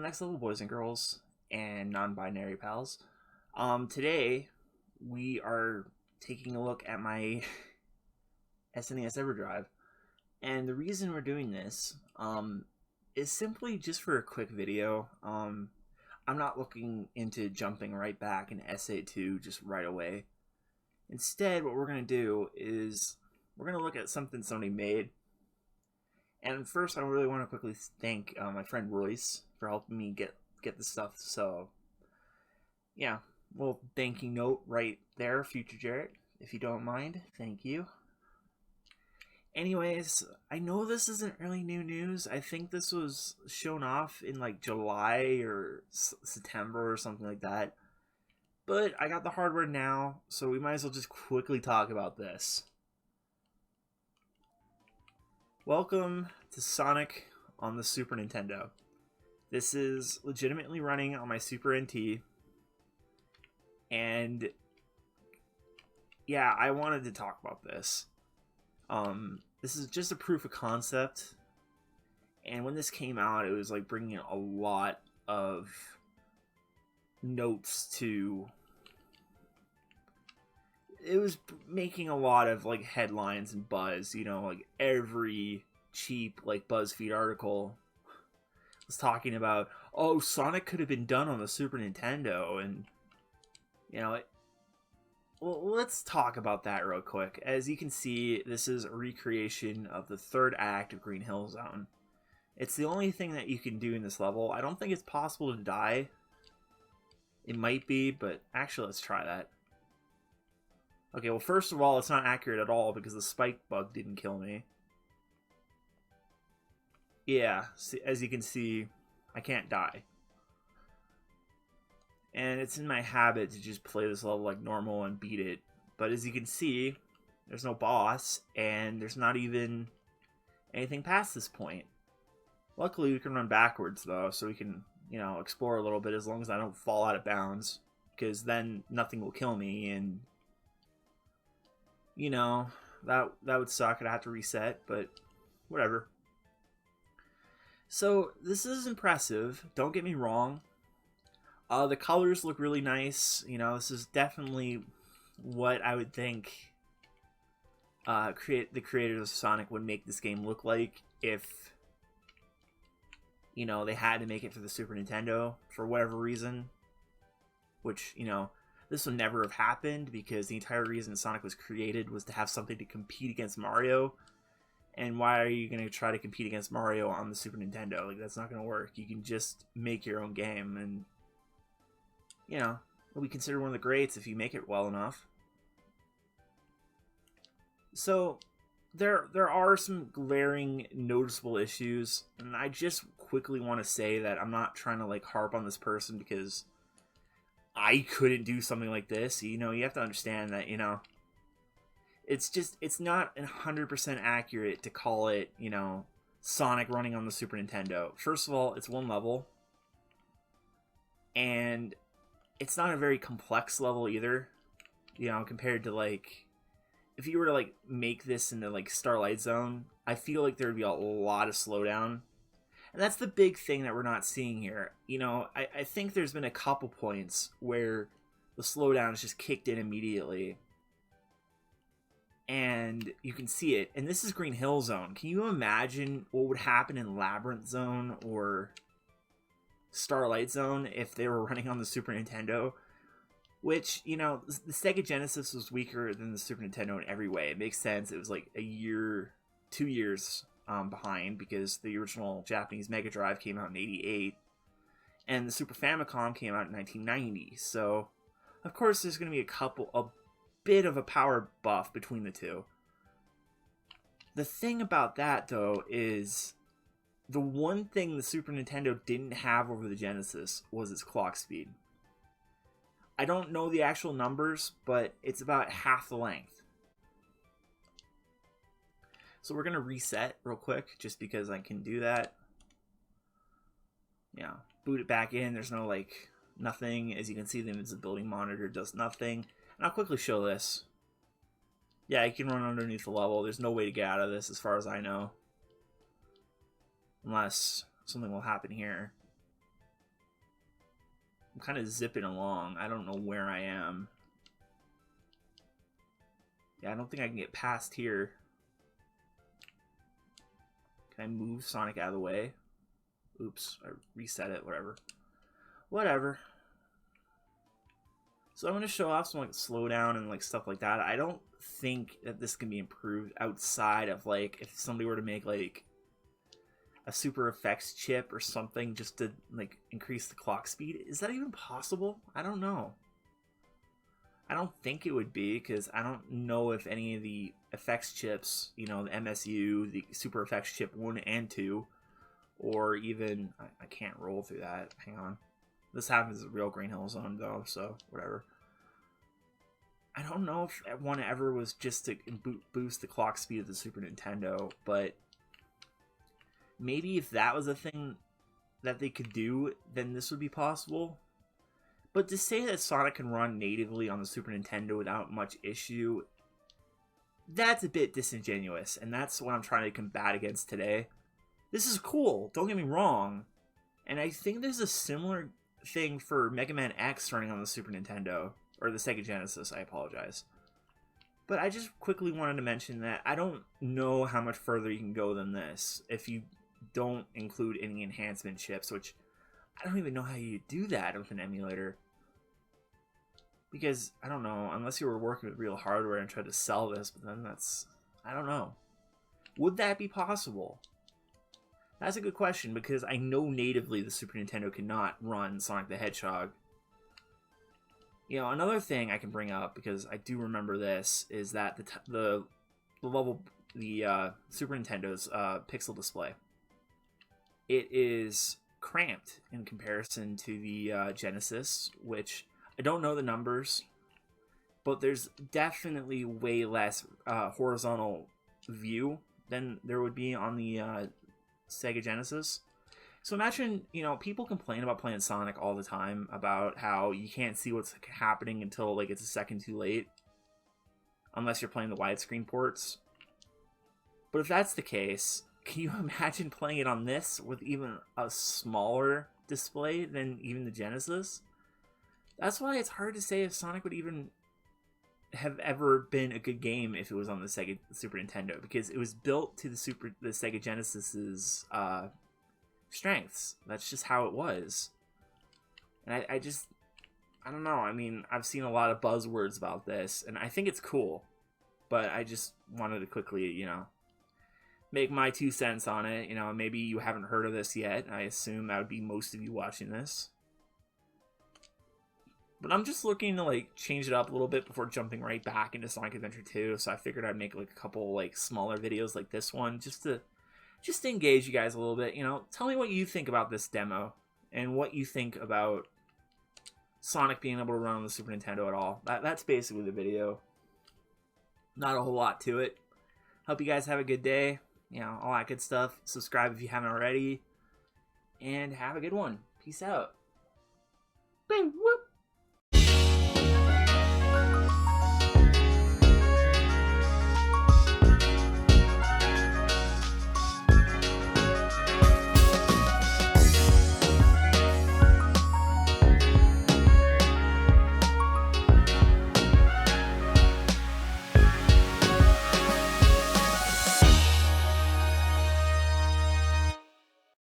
next level, boys and girls, and non-binary pals. Today we are taking a look at my SNES EverDrive, and the reason we're doing this, is simply just for a quick video. I'm not looking into jumping right back into SA2 just right away. Instead, what we're gonna do is we're gonna look at something somebody made. And first, I really want to quickly thank my friend Royce for helping me get this stuff. So, yeah, well, thank you note right there, future Jarrett, if you don't mind. Thank you. Anyways, I know this isn't really new news. I think this was shown off in like July or September or something like that. But I got the hardware now, so we might as well just quickly talk about this. Welcome to Sonic on the Super Nintendo. This is legitimately running on my Super NT. And yeah, I wanted to talk about this. This is just a proof of concept. And when this came out, it was like bringing a lot of notes to... It was making a lot of like headlines and buzz, you know, like every cheap like BuzzFeed article was talking about, oh, Sonic could have been done on the Super Nintendo, and you know, well, let's talk about that real quick. As you can see, this is a recreation of the third act of Green Hill Zone. It's the only thing that you can do in this level. I don't think it's possible to die. It might be, but actually, let's try that. Okay, well, first of all, it's not accurate at all because the spike bug didn't kill me. Yeah, as you can see, I can't die. And it's in my habit to just play this level like normal and beat it. But as you can see, there's no boss, and there's not even anything past this point. Luckily, we can run backwards, though, so we can, you know, explore a little bit as long as I don't fall out of bounds. Because then nothing will kill me, and... you know, that would suck. I'd have to reset, but whatever. So, this is impressive. Don't get me wrong. The colors look really nice. You know, this is definitely what I would think the creators of Sonic would make this game look like if, you know, they had to make it for the Super Nintendo for whatever reason. Which, you know... this would never have happened because the entire reason Sonic was created was to have something to compete against Mario. And why are you going to try to compete against Mario on the Super Nintendo? Like, that's not going to work. You can just make your own game and, you know, it'll be considered one of the greats if you make it well enough. So, there are some glaring, noticeable issues. And I just quickly want to say that I'm not trying to, like, harp on this person because... I couldn't do something like this. You know, you have to understand that, you know, it's not 100% accurate to call it, you know, Sonic running on the Super Nintendo. First of all, it's one level. And it's not a very complex level either. You know, compared to, like, if you were to, like, make this into, like, Starlight Zone, I feel like there would be a lot of slowdown. And that's the big thing that we're not seeing here. You know, I think there's been a couple points where the slowdown is just kicked in immediately. And you can see it. And this is Green Hill Zone. Can you imagine what would happen in Labyrinth Zone or Starlight Zone if they were running on the Super Nintendo? Which, you know, the Sega Genesis was weaker than the Super Nintendo in every way. It makes sense. It was like a year, 2 years... behind because the original Japanese Mega Drive came out in '88 and the Super Famicom came out in 1990. So, of course, there's going to be a bit of a power buff between the two. The thing about that, though, is the one thing the Super Nintendo didn't have over the Genesis was its clock speed. I don't know the actual numbers, but it's about half the length. So we're going to reset real quick, just because I can do that. Yeah, boot it back in. There's no, like, nothing. As you can see, the invisibility monitor does nothing. And I'll quickly show this. Yeah, you can run underneath the level. There's no way to get out of this, as far as I know. Unless something will happen here. I'm kind of zipping along. I don't know where I am. Yeah, I don't think I can get past here. Can I move Sonic out of the way? Oops, I reset it, whatever. Whatever. So I'm going to show off some like slowdown and like stuff like that. I don't think that this can be improved outside of like if somebody were to make like a super effects chip or something just to like increase the clock speed. Is that even possible? I don't know. I don't think it would be, because I don't know if any of the effects chips, you know, the MSU, the super effects chip 1 and 2, or even I can't roll through that. Hang on. This happens at real Green Hill Zone though, so whatever. I don't know if one ever was just to boost the clock speed of the Super Nintendo, but maybe if that was a thing that they could do, then this would be possible. But to say that Sonic can run natively on the Super Nintendo without much issue, that's a bit disingenuous, and that's what I'm trying to combat against today. This is cool, don't get me wrong, and I think there's a similar thing for Mega Man X running on the Super Nintendo, or the Sega Genesis, I apologize. But I just quickly wanted to mention that I don't know how much further you can go than this if you don't include any enhancement chips, which I don't even know how you do that with an emulator. Because, I don't know, unless you were working with real hardware and tried to sell this, but then that's, I don't know. Would that be possible? That's a good question, because I know natively the Super Nintendo cannot run Sonic the Hedgehog. You know, another thing I can bring up, because I do remember this, is that the Super Nintendo's pixel display. It is cramped in comparison to the Genesis, which I don't know the numbers, but there's definitely way less horizontal view than there would be on the Sega Genesis. So imagine, you know, people complain about playing Sonic all the time about how you can't see what's happening until like it's a second too late, unless you're playing the widescreen ports. But if that's the case, can you imagine playing it on this with even a smaller display than even the Genesis? That's why it's hard to say if Sonic would even have ever been a good game if it was on the Super Nintendo, because it was built to the Sega Genesis's strengths. That's just how it was. And I don't know. I mean, I've seen a lot of buzzwords about this, and I think it's cool, but I just wanted to quickly, you know, make my 2 cents on it. You know, maybe you haven't heard of this yet. I assume that would be most of you watching this. But I'm just looking to like change it up a little bit before jumping right back into Sonic Adventure 2. So I figured I'd make like a couple like smaller videos like this one just to engage you guys a little bit. You know, tell me what you think about this demo and what you think about Sonic being able to run on the Super Nintendo at all. That's basically the video. Not a whole lot to it. Hope you guys have a good day. You know, all that good stuff. Subscribe if you haven't already. And have a good one. Peace out. Bing, whoop.